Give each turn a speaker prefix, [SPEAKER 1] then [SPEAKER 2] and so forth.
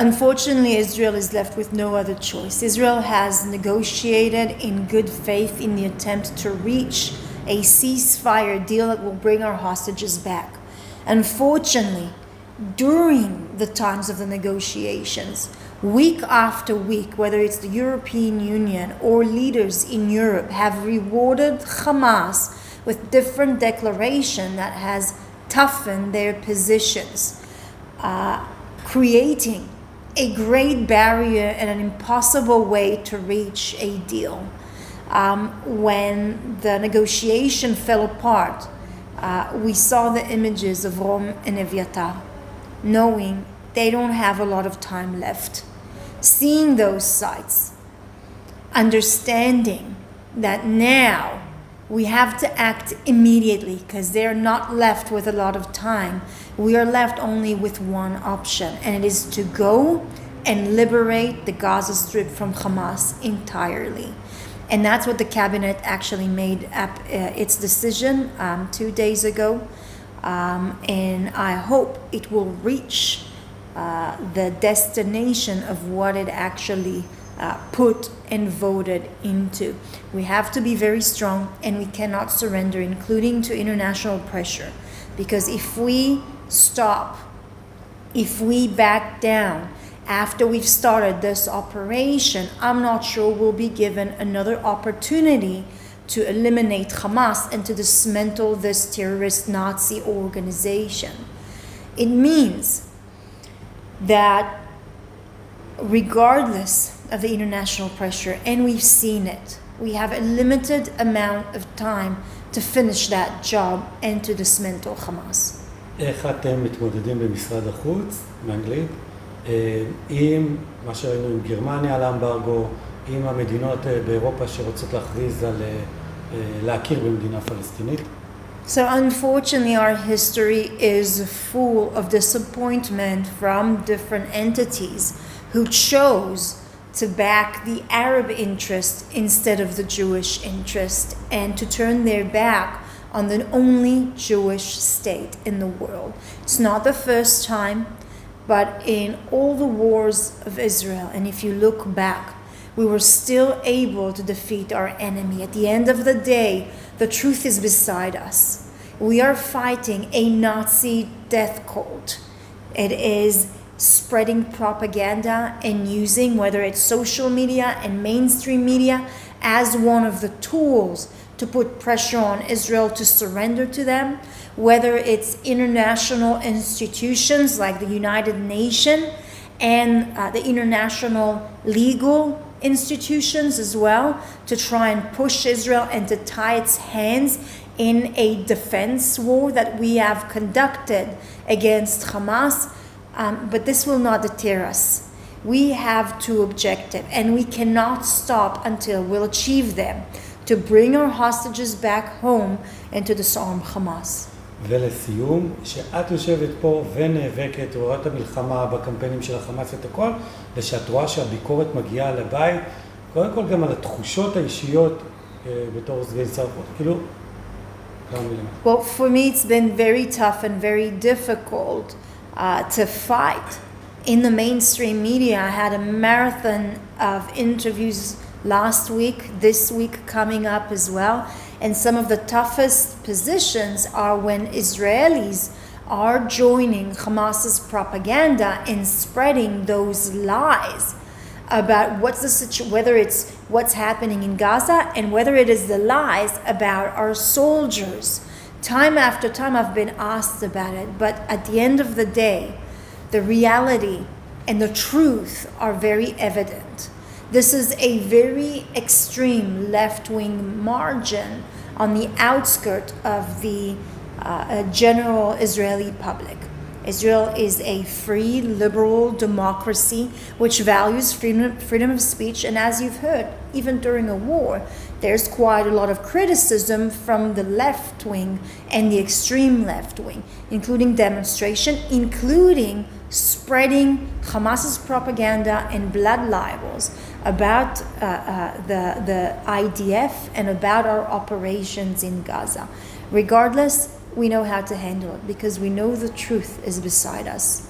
[SPEAKER 1] Unfortunately, Israel is left with no other choice. Israel has negotiated in good faith in the attempt to reach a ceasefire deal that will bring our hostages back. Unfortunately, during the times of the negotiations, week after week, whether it's the European Union or leaders in Europe, have rewarded Hamas with different declaration that has toughened their positions, creating a great barrier and an impossible way to reach a deal. When the negotiation fell apart, we saw the images of Rom and Eviatar, knowing they don't have a lot of time left. Seeing those sights, understanding that now we have to act immediately because they're not left with a lot of time. We are left only with one option, and it is to go and liberate the Gaza Strip from Hamas entirely. And that's what the cabinet actually made its decision 2 days ago. And I hope it will reach the destination of what it actually put and voted into. We have to be very strong, and we cannot surrender, including to international pressure. Because if we stop, if we back down after we've started this operation, I'm not sure we'll be given another opportunity to eliminate Hamas and to dismantle this terrorist Nazi organization. It means that regardless of the international pressure, and we've seen it, we have a limited amount of time to finish that job and to dismantle Hamas.
[SPEAKER 2] איך אתם מתמודדים במשרד החוץ, באנגלית, עם מה שראינו עם גרמניה על האמברגו, עם המדינות באירופה שרוצות להכריז על להכיר במדינה פלסטינית?
[SPEAKER 1] So unfortunately, our history is full of disappointment from different entities who chose to back the Arab interest instead of the Jewish interest, and to turn their back on the only Jewish state in the world. It's not the first time, but in all the wars of Israel, and if you look back, we were still able to defeat our enemy. At the end of the day, the truth is beside us. We are fighting a Nazi death cult. It is spreading propaganda and using, whether it's social media and mainstream media, as one of the tools to put pressure on Israel to surrender to them, whether it's international institutions like the United Nations and the international legal institutions as well, to try and push Israel and to tie its hands in a defense war that we have conducted against Hamas. But this will not deter us. We have two objectives, and we cannot stop until we'll achieve them, to bring our hostages back home and to disarm Hamas.
[SPEAKER 2] ולסיום, שאת יושבת פה ונאבקת ורואה את המלחמה בקמפיינים של החמאס ואת הכל, ושאת רואה שהביקורת מגיעה לבית, קודם כל גם על התחושות האישיות בתור סגן שר החוץ, כאילו, כמה מילים.
[SPEAKER 1] Well, for me it's been very tough and very difficult to fight in the mainstream media. I had a marathon of interviews last week, this week coming up as well. And some of the toughest positions are when Israelis are joining Hamas's propaganda and spreading those lies about whether it's what's happening in Gaza, and whether it is the lies about our soldiers. Time after time I've been asked about it, but at the end of the day, the reality and the truth are very evident. This is a very extreme left-wing margin on the outskirts of the general Israeli public. Israel is a free, liberal democracy which values freedom of speech, and as you've heard, even during a war, there's quite a lot of criticism from the left wing and the extreme left wing, including demonstration, including spreading Hamas's propaganda and blood libels about the IDF and about our operations in Gaza. Regardless, we know how to handle it because we know the truth is beside us.